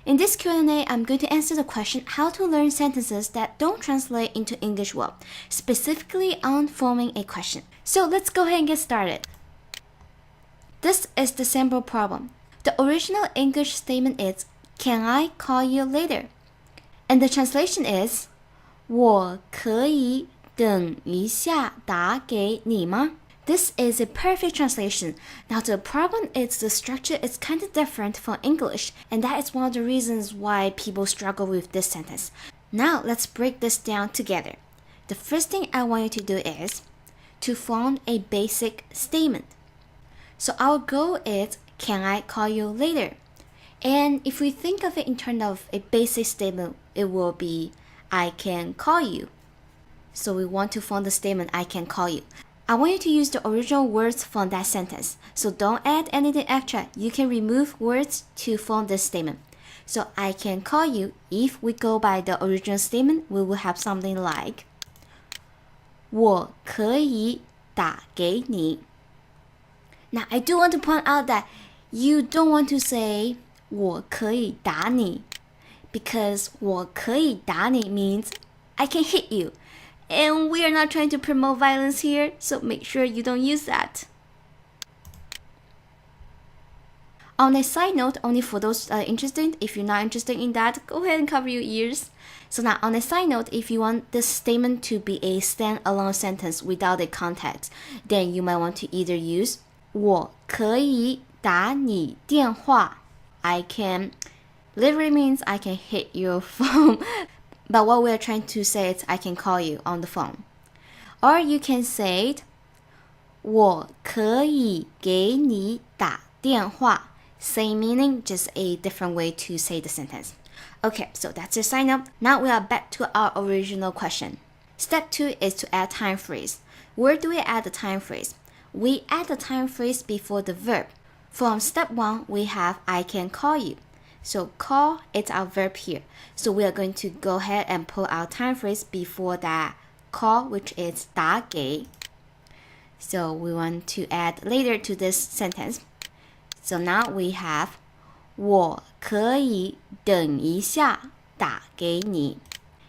In this Q&A, I'm going to answer the question how to learn sentences that don't translate into English well, specifically on forming a question. So let's go ahead and get started. This is the sample problem. The original English statement is, "Can I call you later?" And the translation is, 我可以等一下打给你吗? This is a perfect translation. Now the problem is the structure is kind of different from English, and that is one of the reasons why people struggle with this sentence. Now let's break this down together. The first thing I want you to do is to form a basic statement. So our goal is, can I call you later? And if we think of it in terms of a basic statement, it will be, I can call you. So we want to form the statement, I can call you. I want you to use the original words from that sentence. So don't add anything extra. You can remove words to form this statement. So I can call you. If we go by the original statement, we will have something like, 我可以打给你. Now I do want to point out that you don't want to say 我可以打你, because 我可以打你 means I can hit you. And we are not trying to promote violence here, so make sure you don't use that. On a side note, only for those interested, if you're not interested in that, go ahead and cover your ears. So now, on a side note, if you want this statement to be a stand-alone sentence without a context, then you might want to either use 我可以打你电话. I can literally means I can hit your phone. But what we're trying to say is I can call you on the phone. Or you can say it, 我可以给你打电话. Same meaning, just a different way to say the sentence. Okay, so that's your sign up. Now we are back to our original question. Step 2 is to add time phrase. Where do we add the time phrase? We add the time phrase before the verb. From step 1, we have I can call you. So call is our verb here. So we are going to go ahead and put our time phrase before that call, which is 打给. So we want to add later to this sentence. So now we have 我可以等一下打给你.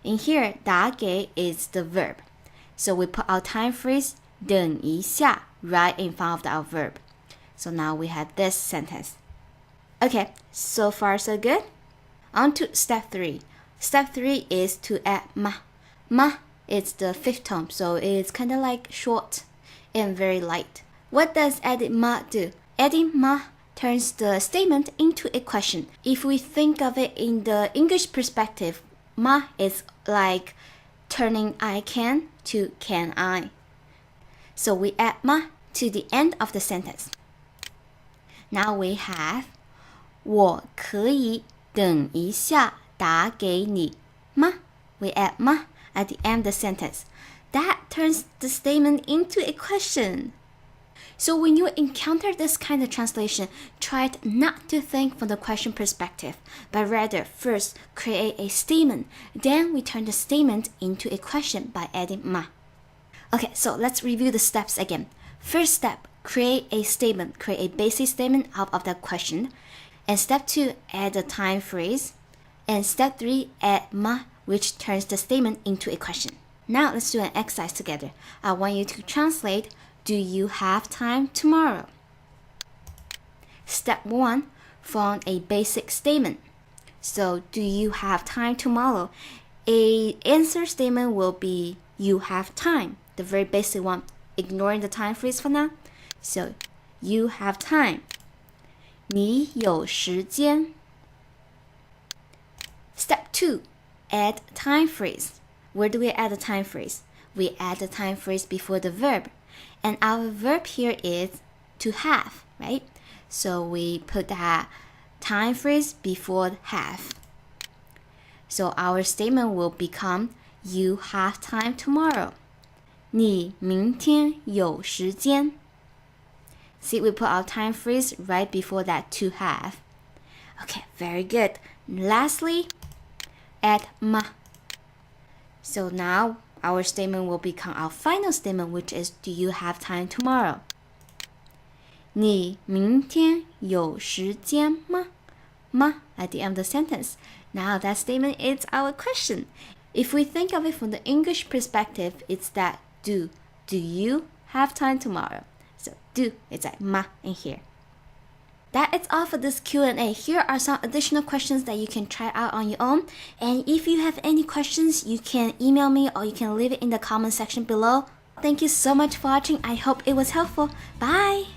In here, 打给 is the verb. So we put our time phrase 等一下 right in front of our verb. So now we have this sentence. Okay, so far so good. On to step 3. Step 3 is to add ma. Ma is the fifth tone, so it's kind of like short and very light. What does adding ma do? Adding ma turns the statement into a question. If we think of it in the English perspective, ma is like turning I can to can I. So we add ma to the end of the sentence. Now we have 我可以等一下打给你吗? We add ma at the end of the sentence. That turns the statement into a question. So when you encounter this kind of translation, try not to think from the question perspective, but rather first create a statement. Then we turn the statement into a question by adding ma. Okay, so let's review the steps again. First step, create a statement. Create a basic statement out of that question. And step 2, add the time phrase. And step 3, add ma, which turns the statement into a question. Now let's do an exercise together. I want you to translate, do you have time tomorrow? Step 1, form a basic statement. So, do you have time tomorrow? A answer statement will be, you have time. The very basic one, ignoring the time phrase for now. So, you have time. 你有时间. Step 2, add time phrase. Where do we add the time phrase? We add the time phrase before the verb. And our verb here is to have, right? So we put that time phrase before have. So our statement will become, you have time tomorrow. 你明天有时间. See, we put our time phrase right before that to have. Okay, very good. Lastly, add ma. So now our statement will become our final statement, which is, do you have time tomorrow? 你明天有时间吗? ma at the end of the sentence. Now that statement is our question. If we think of it from the English perspective, it's that do you have time tomorrow? So do, it's like ma in here. That is all for this Q&A. Here are some additional questions that you can try out on your own. And if you have any questions, you can email me or you can leave it in the comment section below. Thank you so much for watching. I hope it was helpful. Bye!